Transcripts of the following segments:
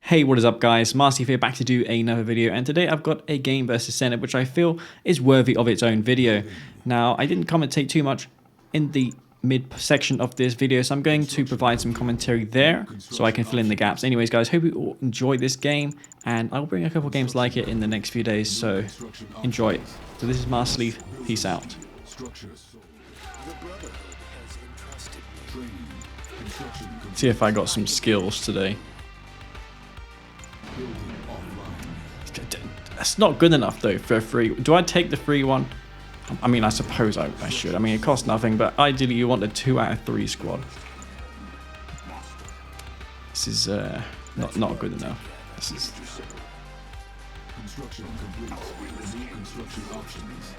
Hey, what is up guys, Marcy here back to do another video, and today I've got a game versus Senate which I feel is worthy of its own video. Now, I didn't commentate too much in the mid section of this video, so I'm going to provide some commentary there so I can fill in the gaps. Anyways guys, hope you all enjoy this game, and I'll bring a couple games like it in the next few days, so enjoy. So this is Marcy, peace out. See if I got some skills today. That's not good enough though for a free. Do I take the free one? I mean, I suppose I should. I mean, it costs nothing, but ideally you want a 2 out of 3 squad. This is not good enough. This is. Construction complete. New construction options.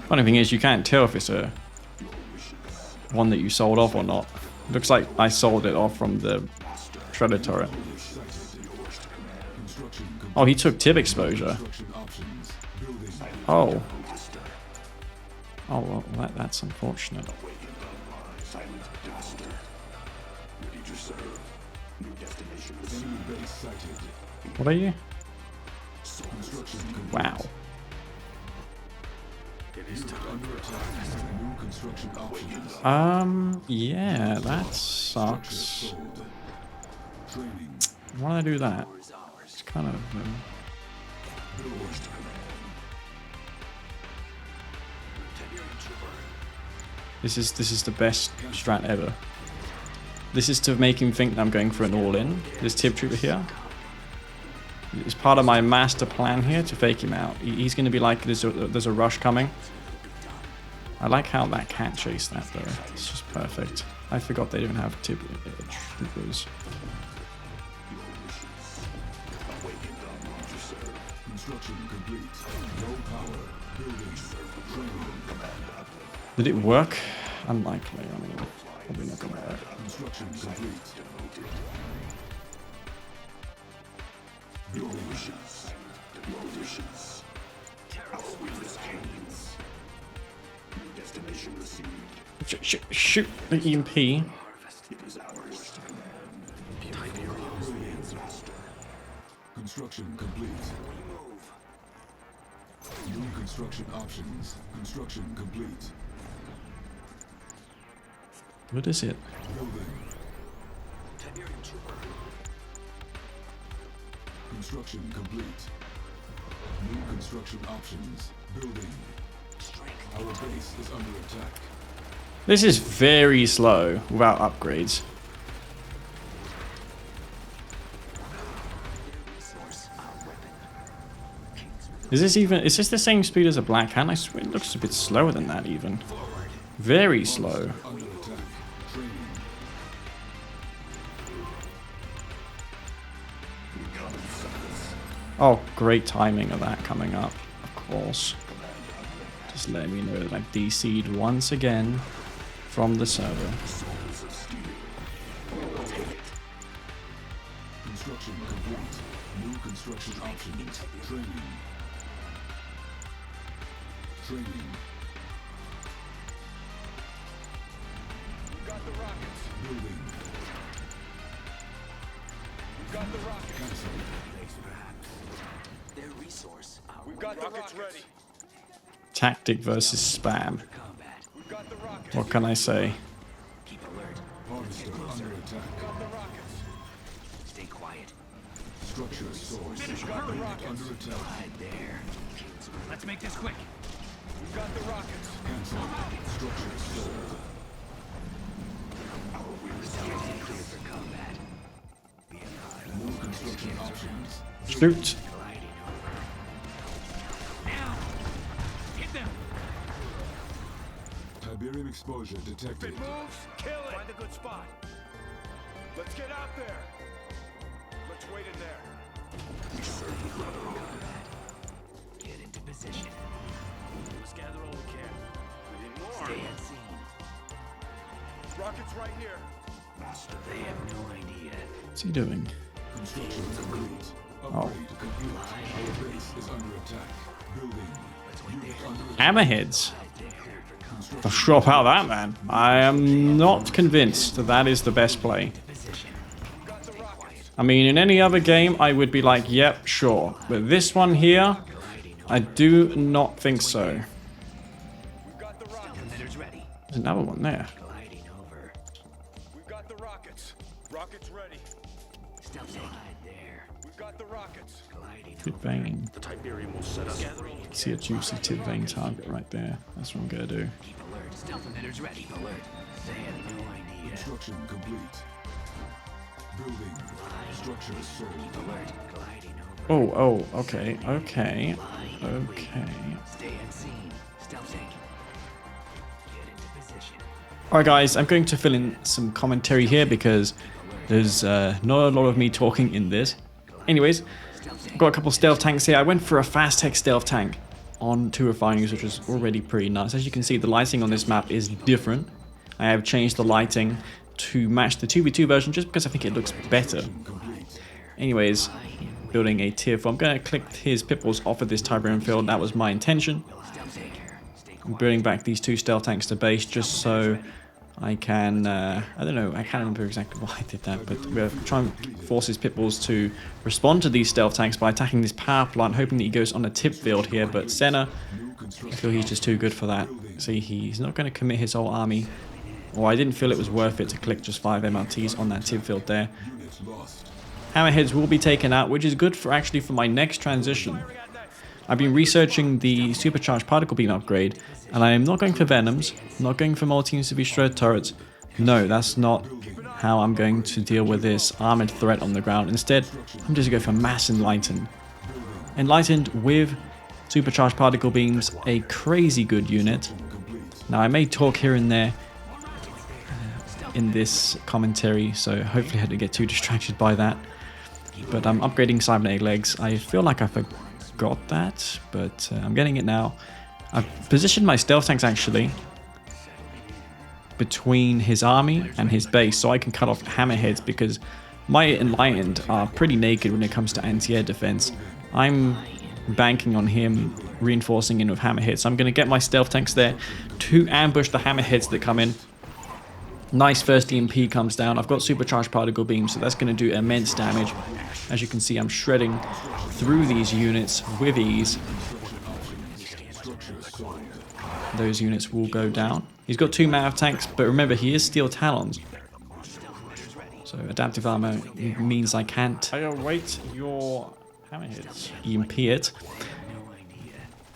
Funny thing is, you can't tell if it's a one that you sold off or not. Looks like I sold it off from the shredder turret. Oh, he took tip exposure. Oh. Oh, well, that's unfortunate. What are you? Wow. Yeah, that sucks. Why did I do that? It's kind of This is the best strat ever. This is to make him think that I'm going for an all-in. This tip trooper here. It's part of my master plan here to fake him out. He's going to be like, there's a rush coming. I like how that can't chase that though. It's just perfect. I forgot they didn't have tip troopers. Did it work? Unlikely. I mean, probably not gonna work. Shoot the EMP. Construction complete. New construction options. Construction complete. What is it? Construction complete. New construction options. Building. Our base is under attack. This is very slow without upgrades. Is this the same speed as a Black Hand? I swear it looks a bit slower than that even. Very slow. Oh, great timing of that coming up, of course. Just letting me know that I've DC'd once again from the server. Construction complete. New construction options. Training. Training. We've got the rockets. Building. We've got the rockets. Cancel. Their resource. We've got the rockets ready. Tactic versus spam. What can I say? Keep alert. Harvester under attack. Got the rockets. Stay quiet. Structure source. Under attack. Hide there. Let's make this quick. We've got the rockets. Cancel. Structure source. Our wheels are clear for combat. More construction options. Shoot. Tiberium exposure detected. If it moves, kill it. Find a good spot. Let's get out there. Let's wait in there. We certainly get into position. Let's gather all we can. We need more. Stay unseen. Rockets right here. Master. They have no idea. What's he doing? Construction complete. Upgrade complete. Our base is under attack. Building. Hammerheads. I'll swap out that, man. I am not convinced that that is the best play. I mean, in any other game, I would be like, yep, sure. But this one here, I do not think so. There's another one there. Tip vein. See a juicy tip vein target right there. That's what I'm gonna do. Construction complete. Building. Structure sold. Oh, okay. Alright guys, I'm going to fill in some commentary here because there's not a lot of me talking in this. Anyways, I've got a couple stealth tanks here. I went for a fast tech stealth tank on 2 refineries, which was already pretty nice. As you can see, the lighting on this map is different. I have changed the lighting to match the 2v2 version just because I think it looks better. Anyways, building a tier 4. I'm going to click his pitballs off of this Tiberium field. That was my intention. I'm building back these 2 stealth tanks to base just so I can, I don't know, I can't remember exactly why I did that, but we're trying to force his pitballs to respond to these stealth tanks by attacking this power plant, hoping that he goes on a tip field here, but Senna, I feel he's just too good for that. See, he's not going to commit his whole army, or I didn't feel it was worth it to click just 5 MLTs on that tip field there. Hammerheads will be taken out, which is good for actually for my next transition. I've been researching the supercharged particle beam upgrade, and I am not going for Venoms, not going for multi-severe shred turrets. No, that's not how I'm going to deal with this armored threat on the ground. Instead, I'm just going to go for mass enlightened. Enlightened with supercharged particle beams, a crazy good unit. Now I may talk here and there in this commentary, so hopefully I don't get too distracted by that. But I'm upgrading cybernetic legs. I feel like I forgot that, but I'm getting it now. I've positioned my stealth tanks actually between his army and his base so I can cut off hammerheads because my enlightened are pretty naked when it comes to anti-air defense. I'm banking on him reinforcing in with hammerheads, so I'm going to get my stealth tanks there to ambush the hammerheads that come in. Nice first EMP comes down. I've got supercharged particle beams, so that's going to do immense damage. As you can see, I'm shredding through these units with ease. Those units will go down. He's got 2 Mav tanks, but remember, he is Steel Talons. So adaptive armor means I can't. I await your hammerheads. EMP it.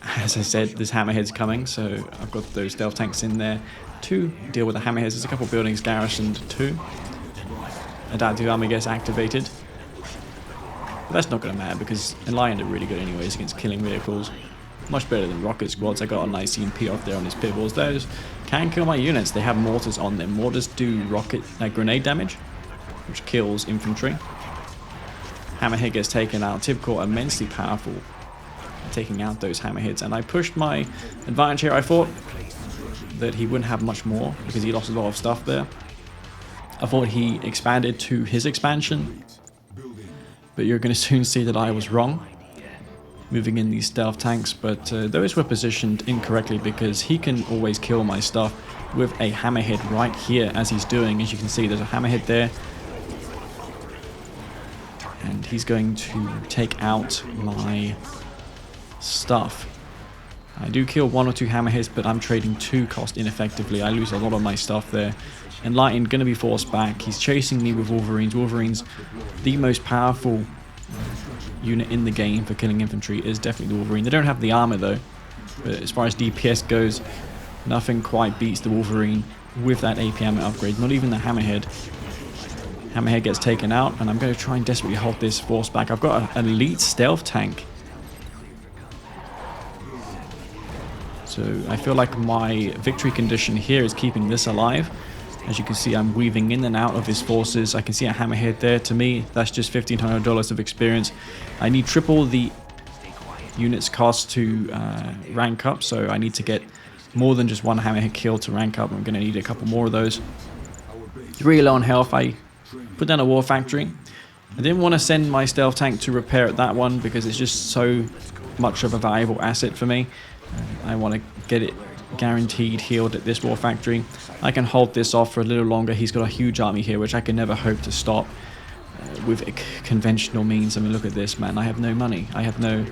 As I said, there's hammerheads coming, so I've got those stealth tanks in there to deal with the hammerheads. There's a couple buildings garrisoned too. Adaptive armor gets activated. But that's not going to matter because Enlightened are really good anyways against killing vehicles. Much better than rocket squads. I got a nice EMP off there on his pitballs. Those can kill my units. They have mortars on them. Mortars do grenade damage, which kills infantry. Hammerhead gets taken out. Typical, immensely powerful, taking out those hammerheads. And I pushed my advantage here. I thought that he wouldn't have much more because he lost a lot of stuff there. I thought he expanded to his expansion, but you're going to soon see that I was wrong. Moving in these stealth tanks, but those were positioned incorrectly because he can always kill my stuff with a hammerhead right here as he's doing. As you can see, there's a hammerhead there. And he's going to take out my stuff. I do kill 1 or 2 hammerheads, but I'm trading 2 cost ineffectively. I lose a lot of my stuff there. Enlightened going to be forced back. He's chasing me with Wolverines. Wolverines, the most powerful unit in the game for killing infantry, is definitely the Wolverine. They don't have the armor though, but as far as DPS goes, nothing quite beats the Wolverine with that AP ammo upgrade, not even the Hammerhead. Hammerhead gets taken out, and I'm going to try and desperately hold this force back. I've got an elite stealth tank, so I feel like my victory condition here is keeping this alive. As you can see, I'm weaving in and out of his forces. I can see a hammerhead there. To me, that's just $1,500 of experience. I need triple the units cost to rank up, so I need to get more than just 1 hammerhead kill to rank up. I'm going to need a couple more of those. 3 low on health. I put down a war factory. I didn't want to send my stealth tank to repair at that one because it's just so much of a valuable asset for me. I want to get it guaranteed healed at this war factory. I can hold this off for a little longer. He's got a huge army here, which I can never hope to stop with conventional means. I mean, look at this, man. I have no money. I have no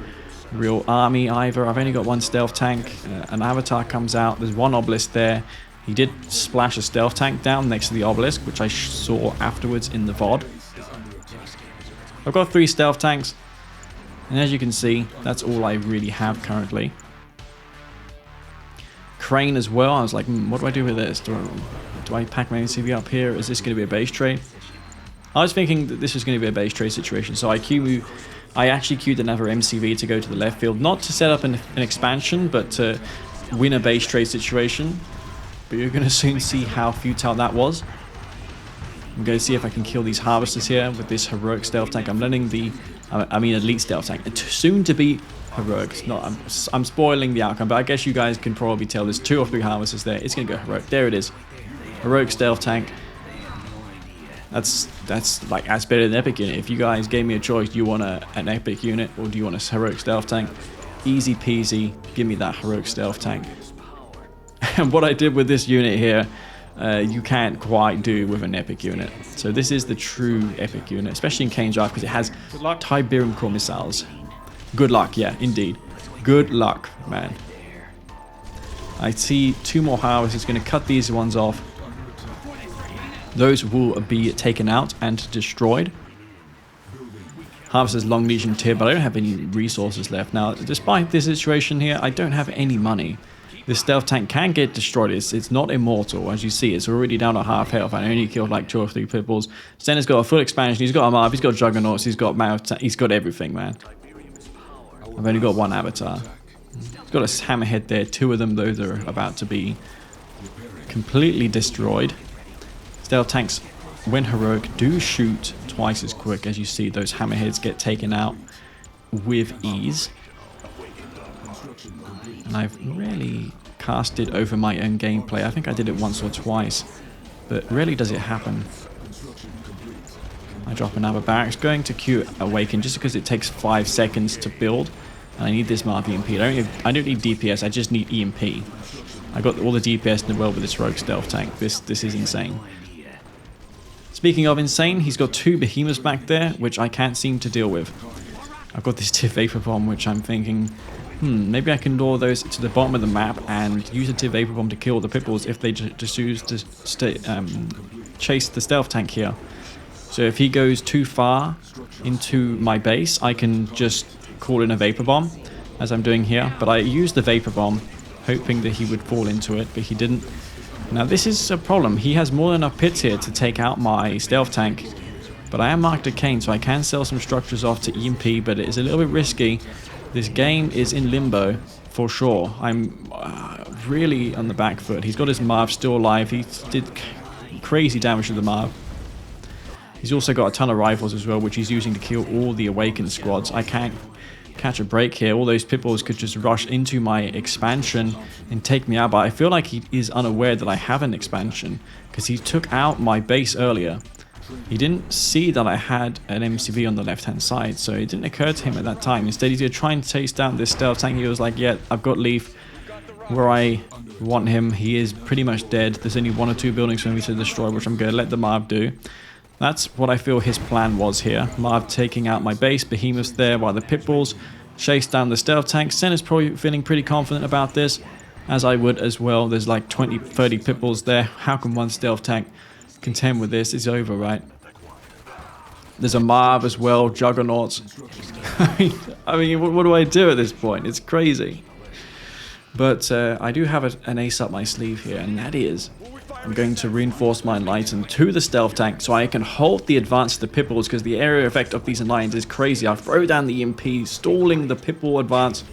real army either. I've only got one stealth tank. An avatar comes out. There's one obelisk there. He did splash a stealth tank down next to the obelisk, which I saw afterwards in the VOD. I've got 3 stealth tanks, and as you can see, that's all I really have currently. Crane as well. I was like, what do I do with this? Do I pack my CV up here? Is this going to be a base trade? I was thinking that this was going to be a base trade situation, so I actually queued another MCV to go to the left field, not to set up an expansion, but to win a base trade situation. But you're going to soon see how futile that was. I'm going to see if I can kill these harvesters here with this heroic stealth tank. I'm letting the, elite stealth tank, soon to be heroic. It's not, I'm spoiling the outcome, but I guess you guys can probably tell there's 2 or 3 harvesters there. It's going to go heroic. There it is. Heroic stealth tank. That's better than epic unit. If you guys gave me a choice, do you want an epic unit or do you want a heroic stealth tank? Easy peasy. Give me that heroic stealth tank. And what I did with this unit here, you can't quite do with an epic unit. So this is the true epic unit, especially in Kane's draft, because it has Tiberium core missiles. Good luck, yeah, indeed. Good luck, man. I see 2 more harvesters. Going to cut these ones off. Those will be taken out and destroyed. Harvester's Long Legion tier, but I don't have any resources left. Now, despite this situation here, I don't have any money. This stealth tank can get destroyed. It's not immortal. As you see, it's already down to half health. I only killed like 2 or 3 pitbulls. Senna's got a full expansion. He's got a mob. He's got juggernauts. He's got he's got everything, man. I've only got 1 avatar. He's got a hammerhead there. 2 of them, those are about to be completely destroyed. Stealth tanks, when heroic, do shoot twice as quick. As you see, those hammerheads get taken out with ease. And I've rarely casted over my own gameplay. I think I did it once or twice, but rarely does it happen. I drop another barracks, going to queue Awaken just because it takes 5 seconds to build. And I need this Marv EMP. I don't need DPS, I just need EMP. I got all the DPS in the world with this rogue stealth tank. This is insane. Speaking of insane, he's got 2 behemoths back there, which I can't seem to deal with. I've got this TIF Vapor Bomb, which I'm thinking, maybe I can lure those to the bottom of the map and use a TIF Vapor Bomb to kill the pitbulls if they just choose to chase the stealth tank here. So if he goes too far into my base, I can just call in a Vapor Bomb, as I'm doing here. But I used the Vapor Bomb, hoping that he would fall into it, but he didn't. Now this is a problem. He has more than enough pits here to take out my stealth tank. But I am marked a Kane, so I can sell some structures off to EMP, but it is a little bit risky. This game is in limbo, for sure. I'm really on the back foot. He's got his Marv still alive. He did crazy damage to the Marv. He's also got a ton of rifles as well, which he's using to kill all the Awakened squads. I can't catch a break here. All those pitbulls could just rush into my expansion and take me out, but I feel like he is unaware that I have an expansion, because he took out my base earlier. He didn't see that I had an MCV on the left-hand side, so it didn't occur to him at that time. Instead, he's going to try and chase down this stealth tank. He was like, yeah, I've got Leaf where I want him. He is pretty much dead. There's only 1 or 2 buildings for me to destroy, which I'm going to let the Marv do. That's what I feel his plan was here. Marv taking out my base, behemoths there, while the pitbulls chase down the stealth tank. Senna's probably feeling pretty confident about this, as I would as well. There's like 20, 30 pitbulls there. How can one stealth tank contend with this? It's over, right? There's a Marv as well, juggernauts. I mean, what do I do at this point? It's crazy. But I do have an ace up my sleeve here, and that is I'm going to reinforce my enlightened to the stealth tank so I can hold the advance of the pitbulls, because the area effect of these enlightened is crazy. I throw down the EMP, stalling the pitbull advance.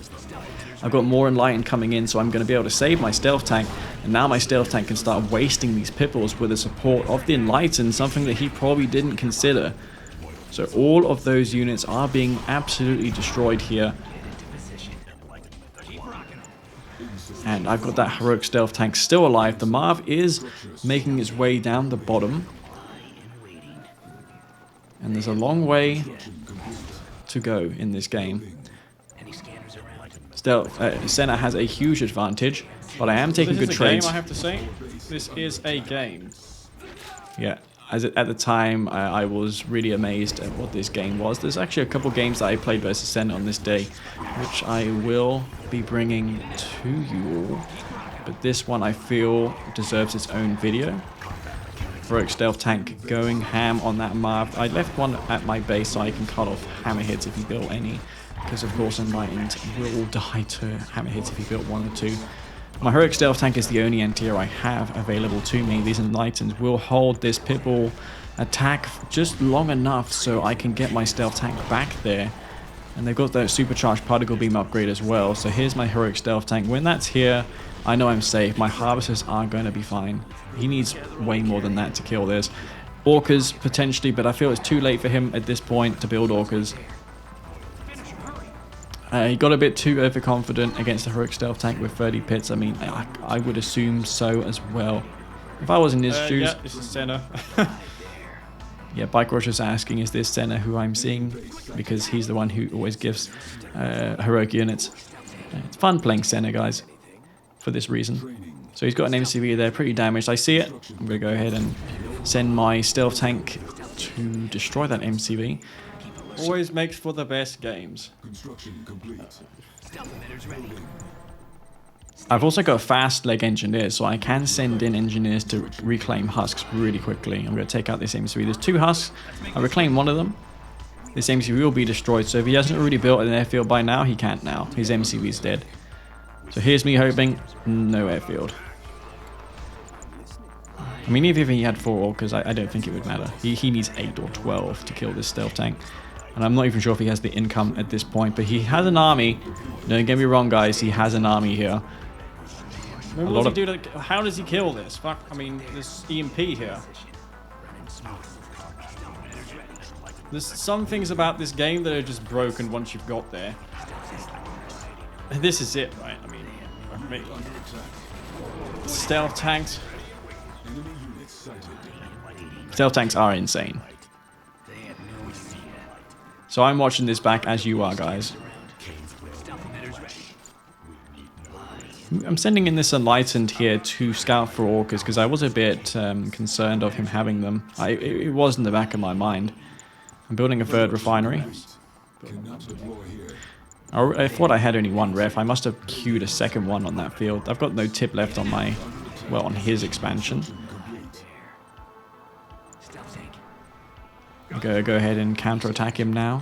I've got more enlightened coming in, so I'm going to be able to save my stealth tank, and now my stealth tank can start wasting these pitbulls with the support of the enlightened, something that he probably didn't consider. So all of those units are being absolutely destroyed here. And I've got that heroic stealth tank still alive. The Marv is making its way down the bottom. And there's a long way to go in this game. Senna has a huge advantage, but I am taking good trades. This is a game, I have to say. This is a game. Yeah, at the time, I was really amazed at what this game was. There's actually a couple games that I played versus Senna on this day, which I will be bringing to you all. But this one I feel deserves its own video. Heroic Stealth Tank going ham on that map. I left one at my base so I can cut off Hammerheads if you build any. Because of course Enlightened will die to Hammerheads if you build one or two. My Heroic Stealth Tank is the only anti-hero I have available to me. These Enlightened will hold this Pitbull attack just long enough so I can get my Stealth Tank back there. And they've got that supercharged particle beam upgrade as well. So here's my Heroic Stealth Tank. When that's here, I know I'm safe. My Harvesters are going to be fine. He needs way more than that to kill this. Orcas, potentially, but I feel it's too late for him at this point to build Orcas. He got a bit too overconfident against the Heroic Stealth Tank with 30 pits. I mean, I would assume so as well. If I was in his shoes... Yeah, this is Senna. Yeah, Bike Rusher's asking, is this Senna who I'm seeing? Because he's the one who always gives heroic units. It's fun playing Senna, guys, for this reason. So he's got an MCV there, pretty damaged. I see it. I'm going to go ahead and send my Stealth Tank to destroy that MCV. Always makes for the best games. Construction complete. I've also got fast leg engineers, so I can send in engineers to reclaim husks really quickly. I'm going to take out this MCV. There's 2 husks. I reclaim one of them. This MCV will be destroyed, so if he hasn't already built an airfield by now, he can't now. His MCV is dead. So here's me hoping no airfield. I mean, even if he had 4 orcas, I don't think it would matter. He needs 8 or 12 to kill this Stealth Tank. And I'm not even sure if he has the income at this point, but he has an army. Don't get me wrong, guys, he has an army here. How does he kill this? Fuck, I mean, there's EMP here. There's some things about this game that are just broken once you've got there. And this is it, right? I mean, stealth tanks. Stealth tanks are insane. So I'm watching this back as you are, guys. I'm sending in this enlightened here to scout for orcas because I was a bit concerned of him having them. It was in the back of my mind. I'm building a 3rd refinery. I thought I had only 1 ref. I must have queued a 2nd one on that field. I've got no tip left on my, well, on his expansion. Go ahead and counterattack him now.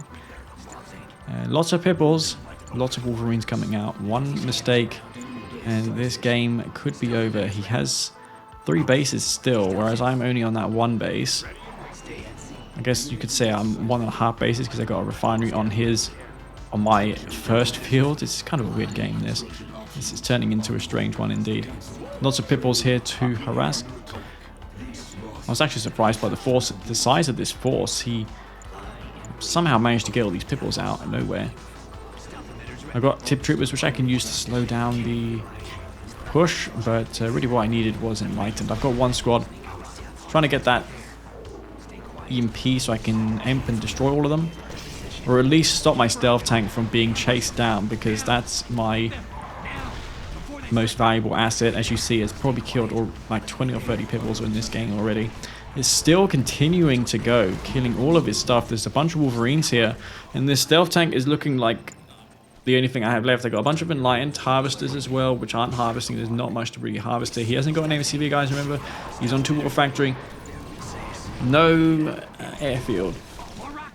Lots of Pipples, lots of Wolverines coming out. 1 mistake, and this game could be over. He has 3 bases still, whereas I'm only on that 1 base. I guess you could say I'm 1.5 bases because I got a refinery on my first field. It's kind of a weird game, this. This is turning into a strange one indeed. Lots of Pipples here to harass. I was actually surprised by the size of this force. He somehow managed to get all these Pipples out of nowhere. I've got tip troopers which I can use to slow down the push, but really what I needed was enlightened. I've got 1 squad trying to get that EMP so I can imp and destroy all of them, or at least stop my stealth tank from being chased down, because that's my most valuable asset. As you see, it's probably killed like 20 or 30 Pipples in this game already. It's still continuing to go, killing all of his stuff. There's a bunch of Wolverines here, and this stealth tank is looking like the only thing I have left. I got a bunch of enlightened harvesters as well, which aren't harvesting. There's not much to really harvest here. He hasn't got an MCV, guys, remember? He's on 2 water factory. No airfield,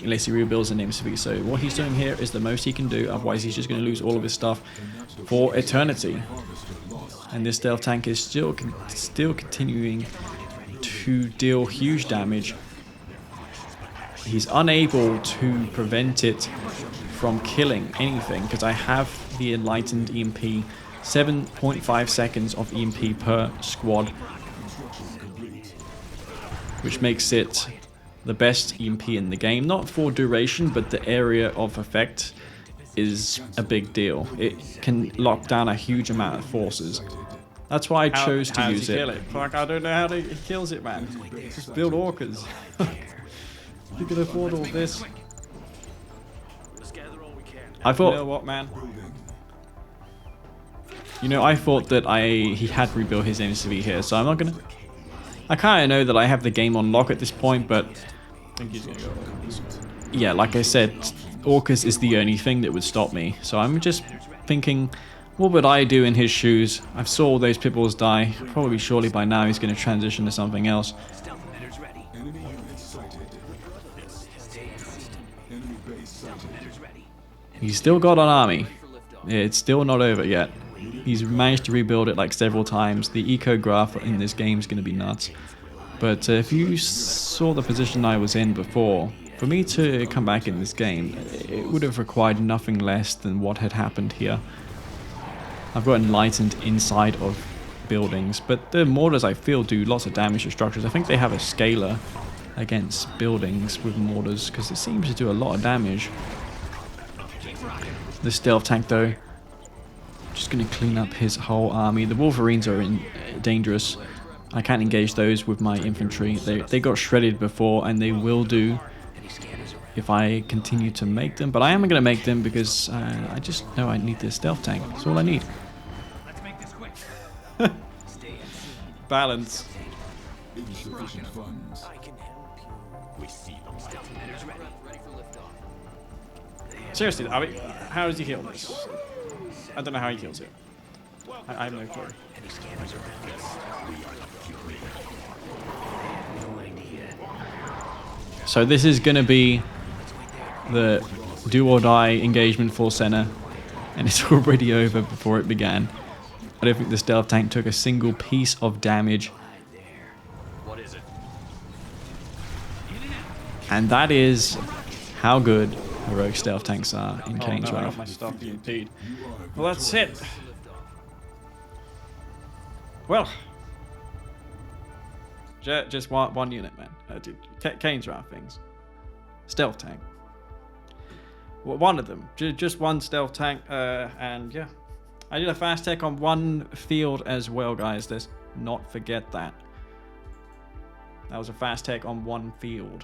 unless he rebuilds an MCV. So what he's doing here is the most he can do, otherwise he's just going to lose all of his stuff for eternity. And this stealth tank is still continuing to deal huge damage. He's unable to prevent it from killing anything because I have the enlightened EMP. 7.5 seconds of EMP per squad, which makes it the best EMP in the game. Not for duration, but the area of effect is a big deal. It can lock down a huge amount of forces. That's why I chose to use it. Kill it? Fuck, I don't know how he kills it, man. Just build orcas. You can afford all this. I thought, You know what, man? You know, I thought that he had rebuilt his NCV here, so I'm not gonna... I kind of know that I have the game on lock at this point, but... I think he's gonna go... Yeah, like I said, Orcus is the only thing that would stop me. So I'm just thinking, what would I do in his shoes? I've saw all those pitbulls die. Probably shortly by now he's going to transition to something else. Enemy units sighted. Enemy base sighted. He's still got an army. It's still not over yet. He's managed to rebuild it like several times. The eco graph in this game is going to be nuts. But if you saw the position I was in before, for me to come back in this game, it would have required nothing less than what had happened here. I've got enlightened inside of buildings, but the mortars I feel do lots of damage to structures. I think they have a scaler against buildings with mortars because it seems to do a lot of damage. The stealth tank though, just going to clean up his whole army. The Wolverines are dangerous. I can't engage those with my infantry. They got shredded before and they will do if I continue to make them, but I am going to make them because I just know I need this stealth tank. That's all I need. Let's make this quick. Balance. Insufficient funds. Seriously, I mean, how does he heal this? I don't know how he kills it. I have no clue. So this is going to be the do or die engagement for center, and it's already over before it began. I don't think the stealth tank took a single piece of damage. And that is how good heroic stealth tanks are in Kane's Wrath. My stuff indeed. Well, that's it. Well, just one unit, man. Dude, Kane's Wrath things. Stealth tank. Well, one of them. Just one stealth tank, and yeah. I did a fast tech on one field as well, guys. Let's not forget that. That was a fast tech on one field.